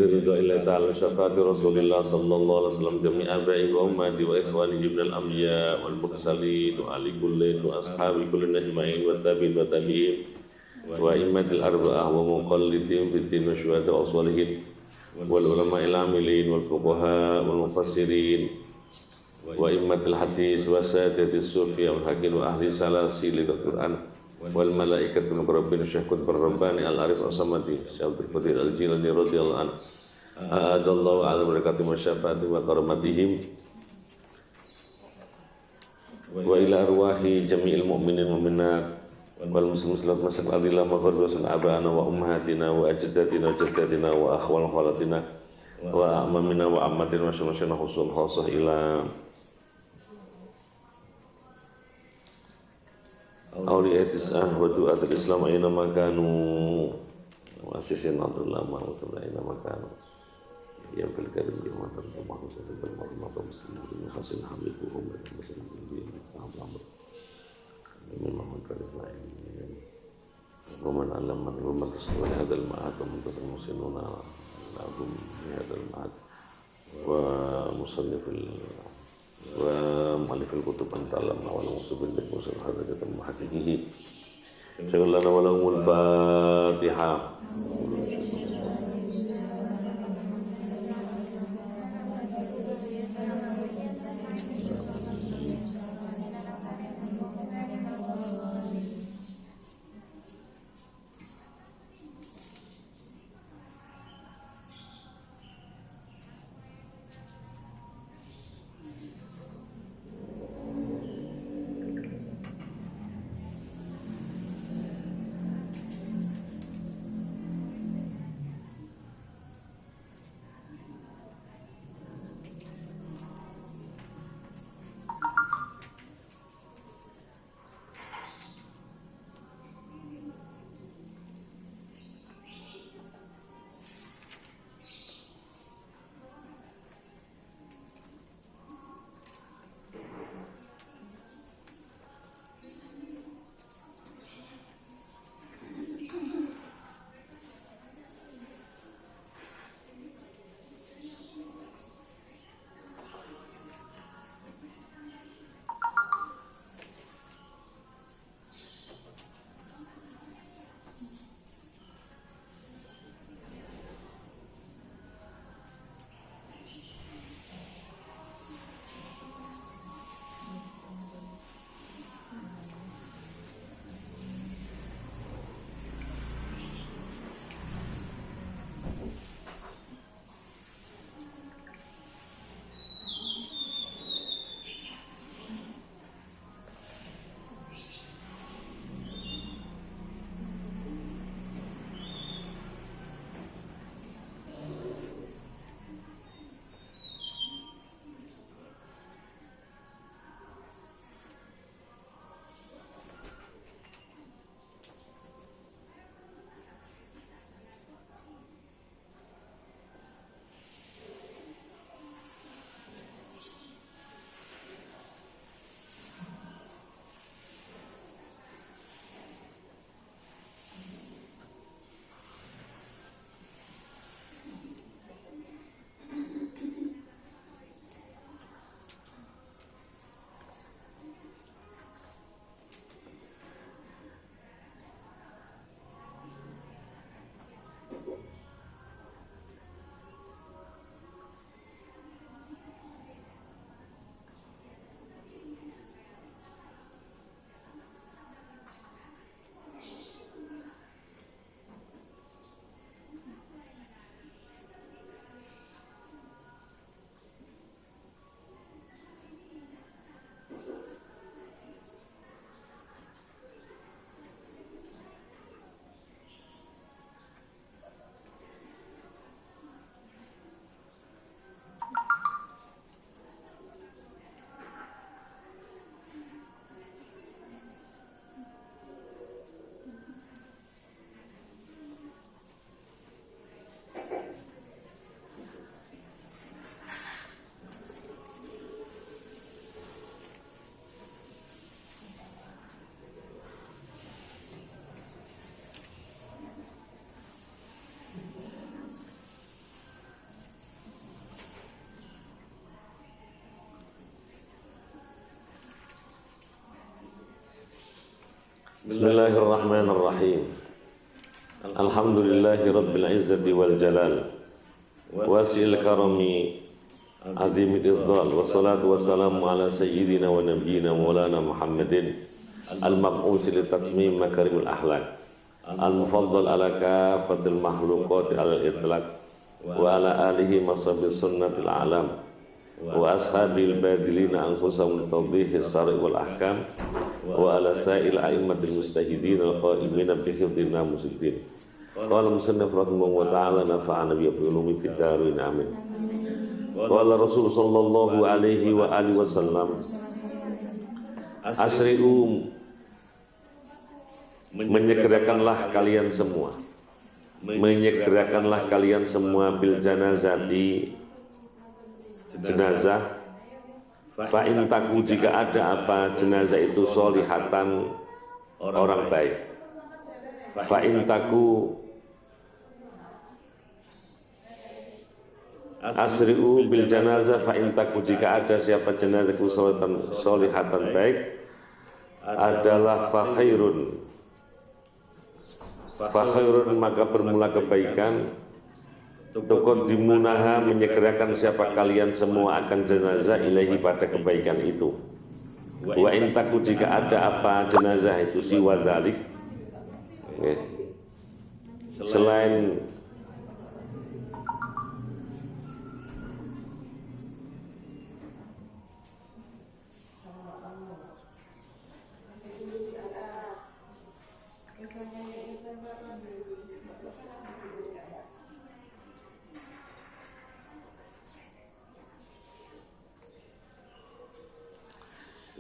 ridha illa ta'ala syafaati Rasulillah sallallahu alaihi wasallam jami' abai wa ummati wa ikhwani jibnal anbiya wal mursalin wa ali kullin wa ashabi kullin ajma'in wa tabi'in wa tabi'in wa immatil arba'ah wa muqallidin fid din wa syuhada wa salihin wal ulama'il amilin wal fuqaha wal mufassirin wa immatil hadis wa sadatis sufiyya wal hakim wa ahli salasil Al-Qur'an wal malaikatul muqarrabin syahkut barrabbani al-arif as-samadi syabdul qadir al-jilani radhiyallahu anhu adallahu ala barakati wa syafaati wa karamatihim wa ila arwahi jami'il mu'minin mu'minat wal muslimin muslimat masak adillah maghfir wa abana wa ummahatina wa ajdatina wa jaddatina wa akhwal khalatina wa amamina wa ammatina wa syamashina khusul khasah ila awliya tis'ah wa du'at al-islam aina makanu wa asyisin al-ulama wa tabi'in aina makanu ya fil karim bi ummatin Muhammad sallallahu alaihi wa sallam hasan habibuhum wa muslimin Muhammad karim wa man allama wa man tasawwala hadal ma'ad wa man tasawwala muslimuna lahum hadal ma'ad wa musannifil wa malifil kutub antalam wa musubin bin musul hadajatul muhaddiqihi syagallana wa lahumul fatihah. Bismillahirrahmanirrahim. Alhamdulillahi rabbil izzati wal jalal wasi'il karami azimil idzal wassalatu wassalamu ala sayyidina wa nabiyyina maulana Muhammadin al-mab'uts li tatmim makarimul akhlaq al-mufaddal ala kafatil makhluqat ala al-itlaq wa ala alihi masabis sunnatil alam wa ashabil badilina anfusahum tawdihis sari wal ahkam wa ala sa'il a'immatil mustahidin al-qa'imina bi hifdina musiddin. Qala musannif rahimahullah ta'ala nafa'ana bi ulumi fid darin amin. Qala Rasul sallallahu alaihi wa alihi wasallam asri'u, menyegerakanlah kalian semua, menyegerakanlah kalian semua bil janazati, jenazah. Fa in taku, jika ada apa jenazah itu solihatan, orang baik. Fa in taku asri'u bil janazah, fa in taku, jika ada siapa jenazah itu solihatan baik, adalah fa khairun, maka bermula kebaikan. Tuqaddimunaha, menyegerakan siapa kalian semua akan jenazah ilahi, pada kebaikan itu. Wa in taku, jika ada apa jenazah itu siwa dzalik, selain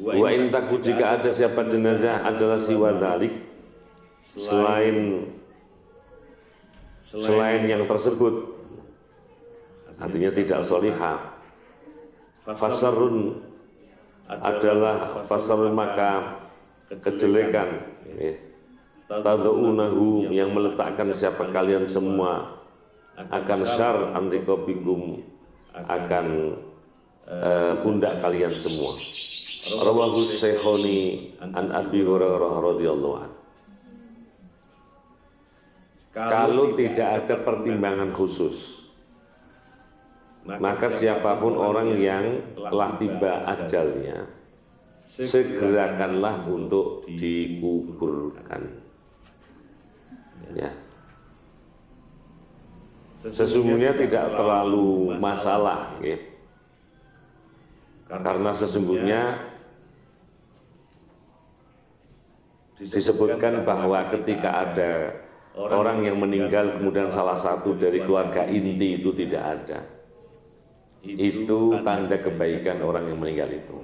wa in taku, jika ada siapa jenazah adalah siwa dzalik, selain yang tersebut, artinya tidak solihah. Fasarun adalah fasarun, maka kejelekan. Tad'unahu, yang meletakkan siapa kalian semua akan syar antiqobikum, akan pundak kalian semua. Rawahu Syekhoni an Abi Hurairah radhiyallahu anhu. Kalau tidak ada pertimbangan khusus, maka siapapun orang yang telah tiba ajalnya, segerakanlah untuk dikuburkan. Ya. Sesungguhnya tidak terlalu masalah, ya. Karena sesungguhnya disebutkan bahwa ketika ada orang yang meninggal kemudian salah satu dari keluarga inti itu tidak ada, itu tanda kebaikan orang yang meninggal itu.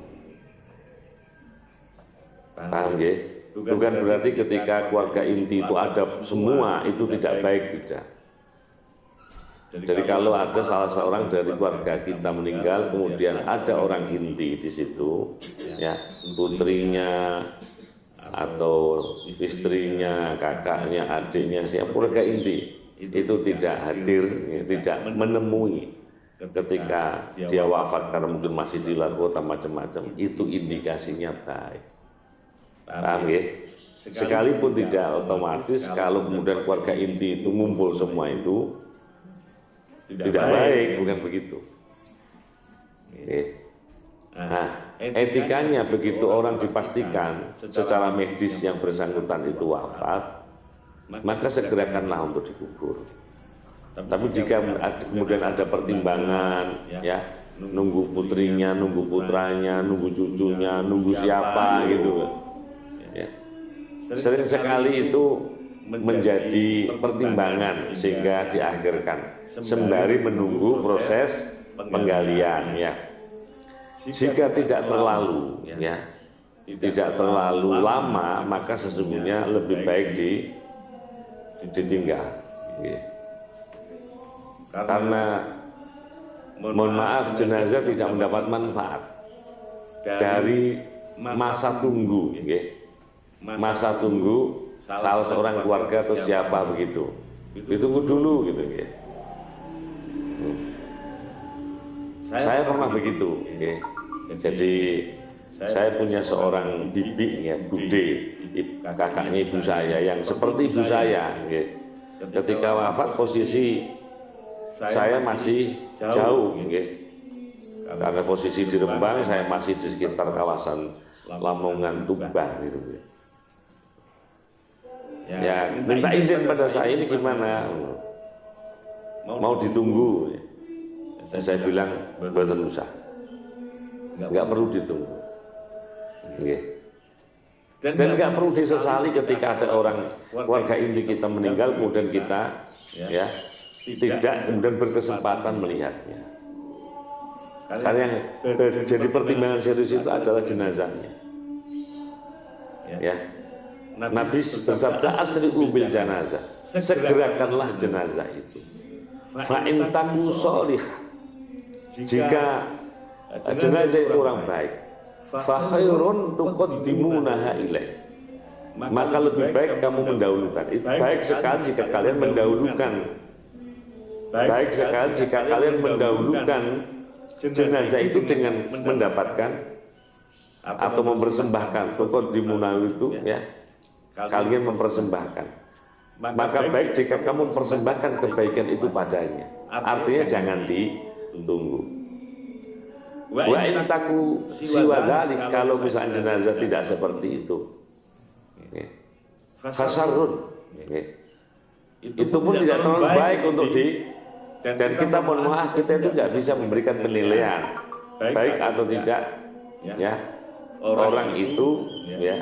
Paham ya? Bukan berarti ketika keluarga inti itu ada semua itu tidak baik, tidak. Jadi kalau ada salah seorang dari keluarga kita meninggal, kemudian ada orang inti di situ, ya, putrinya atau istrinya, kakaknya, adiknya, siapa keluarga inti itu tidak hadir, tidak menemui ketika dia wafat karena mungkin masih di luar kota macam-macam, itu indikasinya baik. Paham ya? Sekalipun tidak otomatis kalau kemudian keluarga inti itu ngumpul semua itu tidak baik, bukan begitu. Nah, etikanya begitu orang dipastikan secara medis yang bersangkutan itu wafat, maka segerakanlah untuk dikubur. Tapi jika kemudian ada pertimbangan, ya, nunggu putrinya, nunggu putranya, nunggu cucunya, nunggu siapa gitu, ya, sering sekali itu menjadi pertimbangan sehingga diakhirkan sembari menunggu proses penggalian, ya. Jika tidak terlalu, ya, tidak terlalu lama, maka sesungguhnya lebih baik ditinggal, ya. Karena mohon maaf, jenazah tidak mendapat manfaat dari masa tunggu, ya. Masa tunggu salah seorang keluarga atau siapa begitu, ditunggu dulu gitu, ya. Saya pernah begitu, ya. Jadi saya punya seorang bibi, ya, bude, kakaknya ibu saya yang seperti ibu saya. Ketika wafat posisi saya masih jauh, karena posisi di Rembang, saya masih di sekitar kawasan Lamongan, Tuban gitu. Ya, minta izin pada saya, ini gimana? Mau ditunggu? Saya bilang boten usah, nggak perlu ditunggu. Dan nggak perlu disesali ketika ada orang keluarga inti kita meninggal, kemudian kita tidak kemudian berkesempatan melihatnya. Karena yang jadi pertimbangan serius itu adalah jenazahnya. Ya. Nabi bersabda asri'u bil janazah, segerakanlah jenazah itu. Fa in taku sholihah, jika jenazah itu orang baik, fa khairun tuqaddimunaha ilaih, maka lebih baik kamu mendahulukan. Baik sekali jika kalian mendahulukan, baik sekali jika kalian mendahulukan jenazah itu dengan mendapatkan atau mempersembahkan. Tuqaddimunahu itu ya, kalian mempersembahkan. Maka baik jika kamu mempersembahkan kebaikan itu padanya. Artinya jangan ditunggu. Wa in taku siwa dzalik, kalau misalnya jenazah tidak seperti itu, fasarrun, itu pun tidak terlalu baik untuk dan kita mohon maaf, kita itu nggak bisa memberikan penilaian baik atau tidak ya orang itu ya.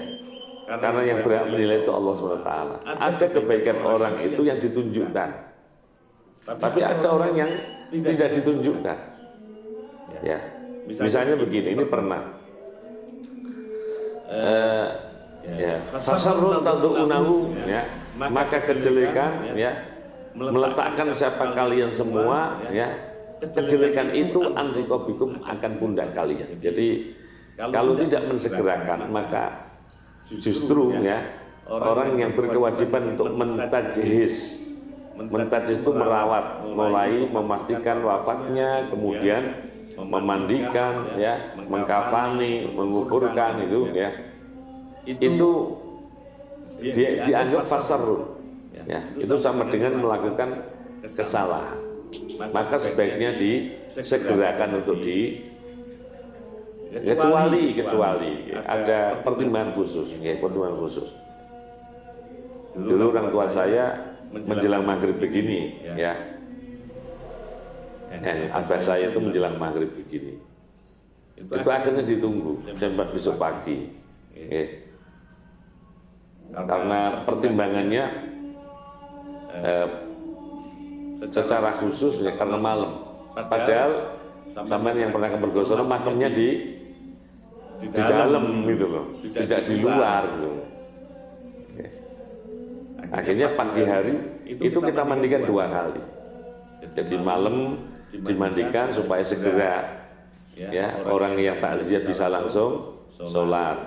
Karena yang berhak menilai itu Allah SWT. Ada kebaikan orang itu yang ditunjukkan, tapi ada orang yang tidak ditunjukkan. Ya, misalnya begini, ini pernah. Fasarun tadu'unahu, ya, maka kejelekan, ya, meletakkan siapa kalian semua, ya, kejelekan itu anrikobikum akan pundak kalian. Jadi kalau tidak mensegerakan, maka justru ya orang yang berkewajiban untuk mentajhis itu merawat, mulai memastikan wafatnya, kemudian memandikan, ya, mengkafani, menguburkan itu, ya, itu dianggap fasarun, ya, itu sama dengan melakukan kesalahan. Maka sebaiknya disegerakan untuk kecuali ada pertimbangan khusus, pertimbangan khusus. Dulu orang tua saya menjelang maghrib begini, ya, abah saya itu menjelang maghrib begini, itu akhirnya ditunggu sampai besok pagi, karena pertimbangannya secara khusus ya karena malam. Padahal sampean yang pernah ke Mergosona makamnya di dalam gitu loh, tidak di luar gitu. Akhirnya pagi hari itu kita mandikan 2 kali. Jadi malam dimandikan supaya segera ya orang yang takziah bisa langsung sholat.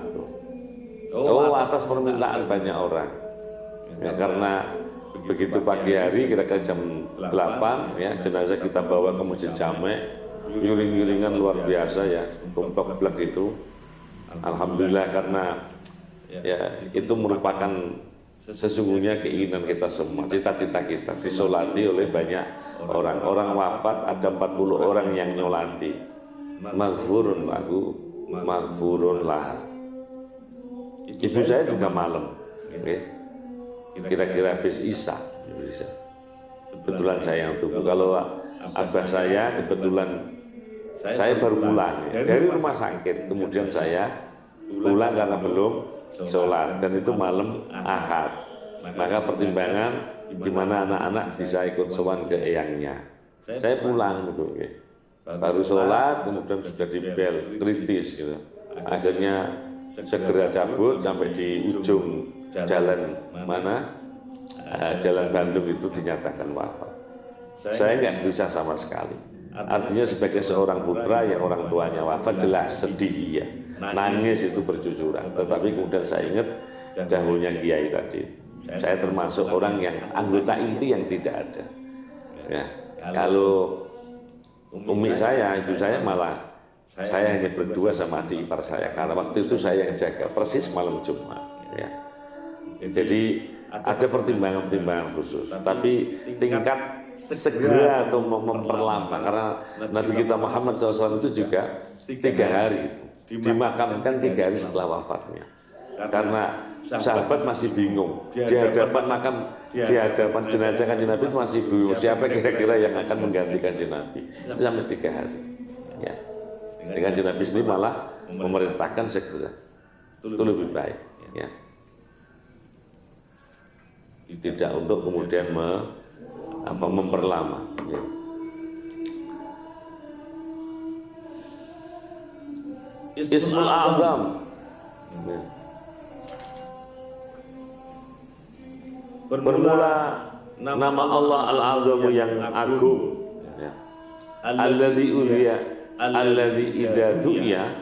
Atas permintaan banyak orang. Ya, karena begitu pagi hari kira-kira jam 8 ya jenazah kita bawa ke Masjid Jami', yuring-yuringan luar biasa ya, komplek itu. Alhamdulillah, karena ya itu merupakan sesungguhnya keinginan kita semua, cita-cita kita disolati oleh banyak orang. Orang wafat ada 40 orang yang nyolati, maghfurun lahu, maghfurun lah. Ibu saya juga malam, kira-kira habis Isya. Kebetulan saya yang tunggu. Kalau abah saya kebetulan saya baru pulang dari rumah sakit, kemudian saya pulang karena belum sholat, dan itu malam Ahad. Maka pertimbangan gimana anak-anak bisa ikut sowan ke eyangnya, saya pulang gitu, baru sholat, kemudian sudah dibel kritis gitu. Akhirnya segera cabut sampai di ujung jalan mana, jalan Bandung itu dinyatakan wafat. Saya nggak bisa sama sekali. Artinya sebagai seorang putra yang orang tuanya wafat, jelas sedih ya, nangis itu bercucuran. Tetapi kemudian saya ingat dahulunya Kiai tadi, saya termasuk orang yang anggota inti yang tidak ada. Ya, kalau umi saya, ibu saya malah saya hanya berdua sama adik ipar saya, karena waktu itu saya yang jaga persis malam Jumat. Ya. Jadi ada pertimbangan-pertimbangan khusus. Tapi tingkat segera atau memperlama, karena Nabi kita Muhammad SAW itu juga 3 hari dimakamkan 3 hari setelah wafatnya. Karena sahabat masih bingung di hadapan jenazah Kanjeng Nabi, itu masih bingung siapa kira-kira yang akan menggantikan Kanjeng Nabi. Itu sampai 3 hari. Ya. Dengan Kanjeng Nabi sendiri malah memerintahkan segera. Itu lebih baik. Ya. Tidak untuk kemudian memperlama. Ya. Ismul A'zam. Ya. Bermula nama Allah Al-Azamu yang agung. Ya. Alladzi uliya, alladzi idza du'iya,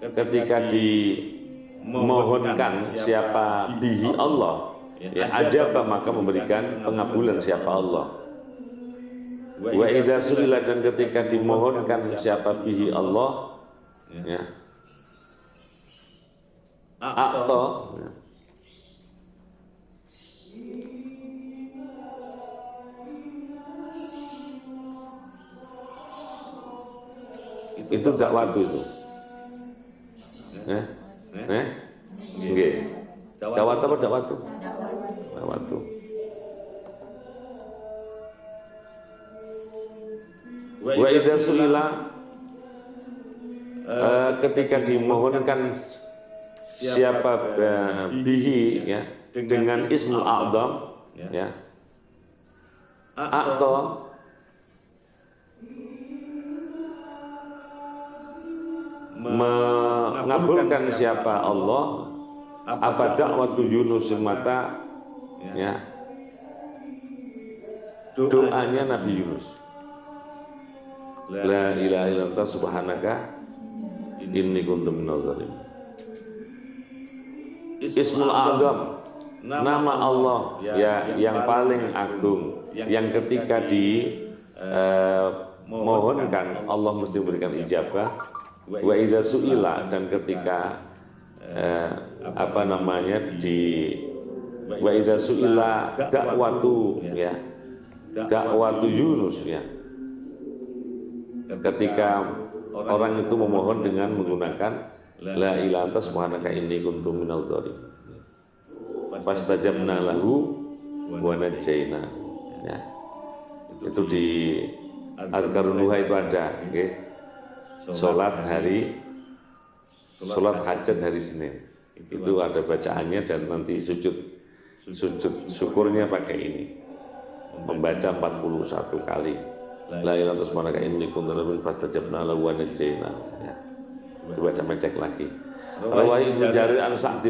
ketika dimohonkan siapa bihi Allah, ya ajaba maka memberikan pengabulan siapa Allah. Wa idza su'ila, dan ketika dimohonkan siapa bihi Allah, ya atau ya. Itu dakwatu itu. Nggih. Dakwatu apa dakwatu? Dakwatu. Wa idza su'ila, ketika dimohonkan siapa bihi, ya dengan ismul a'zam, ya atau mengabulkan siapa Allah, apa dakwatu Yunus mata, ya doanya Nabi Yunus, la ilaha illa anta subhanaka inni kuntu minadz dzalimin. Ismul A'zam, nama Allah ya yang paling agung, yang ketika dimohonkan Allah mesti memberikan ijabah. Wa idza su'ila, dan ketika wa idza su'ila dakwatu, ya dakwatu Yunus, ya ketika orang itu memohon dengan menggunakan la ilaha anta subhanaka inni kuntu minadz dzalimin. Fastajabna lahu wa najjayna. Ya. Itu di Azkarun Nuha itu ada, okay? Sholat hajat hari Senin. Itu ada bacaannya, dan nanti sujud syukurnya pakai ini. Membaca 41 kali. La ilaha illa subhanaka inni kuntu minadz dzalimin fastajabna lahu wa najjayna. Ya. Coba kita cek lagi. Rawahi Ibnu Jarir an Sa'd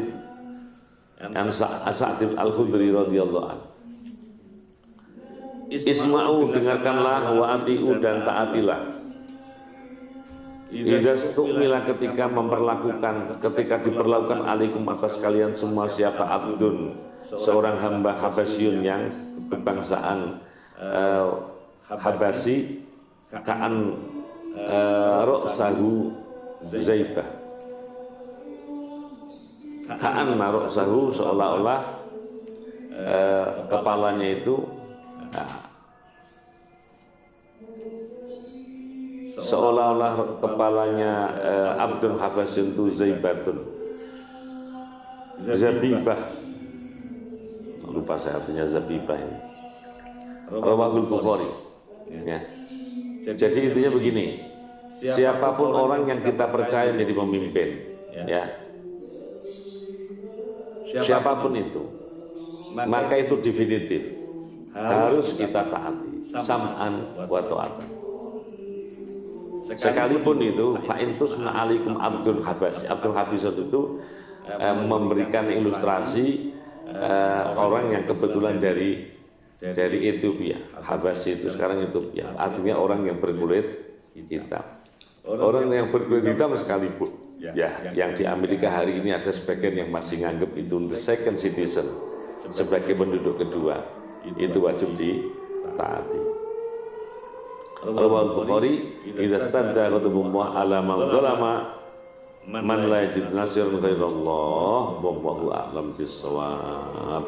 Al-Khudri radhiyallahu anhu. Isma'u, dengarkanlah, wa ati'u, dan taatilah. Idza stu'mila, ketika diperlakukan alaikum atas kalian semua siapa abdun, seorang hamba Habasyun yang berbangsaan Habasi, ka'an ra'sahu zaibah, ka'an ra'sahu, seolah-olah kepalanya itu Abdul Habasyun itu zaibatun, zabibah, lupa saya artinya zabibah ini. Rawahul Bukhari. Ya. Jadi intinya begini, siapapun orang yang kita percaya menjadi pemimpin, ya siapapun itu, maka itu definitif harus kita taati, sam'an wa ta'atan. Sekalipun itu fa'intus ma'alikum Abdul Habasy. Abdul Habasy itu memberikan ilustrasi orang yang kebetulan dari Ethiopia. Habasy itu sekarang Ethiopia, artinya orang yang berkulit hitam. Orang yang berkulit hitam sekalipun, ya yang di Amerika hari ini ada sebagian yang masih nganggap itu the second citizen, sebagai penduduk kedua, itu wajib ditaati. Rawahul Bukhari, idza stadda qutbullah ala man zalama man la yajid nasiran ghairallah wallahu a'lam bissawab.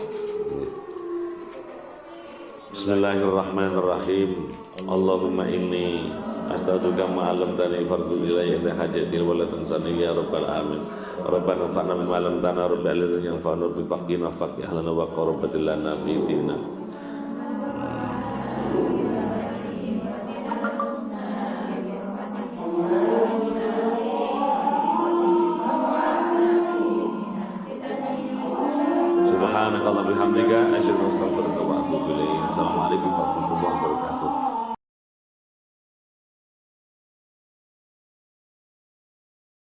Bismillahirrahmanirrahim. Allahumma inni astaghfiruka ma 'allamtani fardhu ilayya ila hajati wa la tansani ya rabbal alamin. Rabbana fa'na bima 'allamtana rabbil alamin yang fa'na bi faqina faqih lana wa qurbatil lana fi dinna. Subhanakallahumma bihamdika asyhadu an la ilaha illa anta astaghfiruka wa atubu ilaik. Assalamualaikum warahmatullahi wabarakatuh.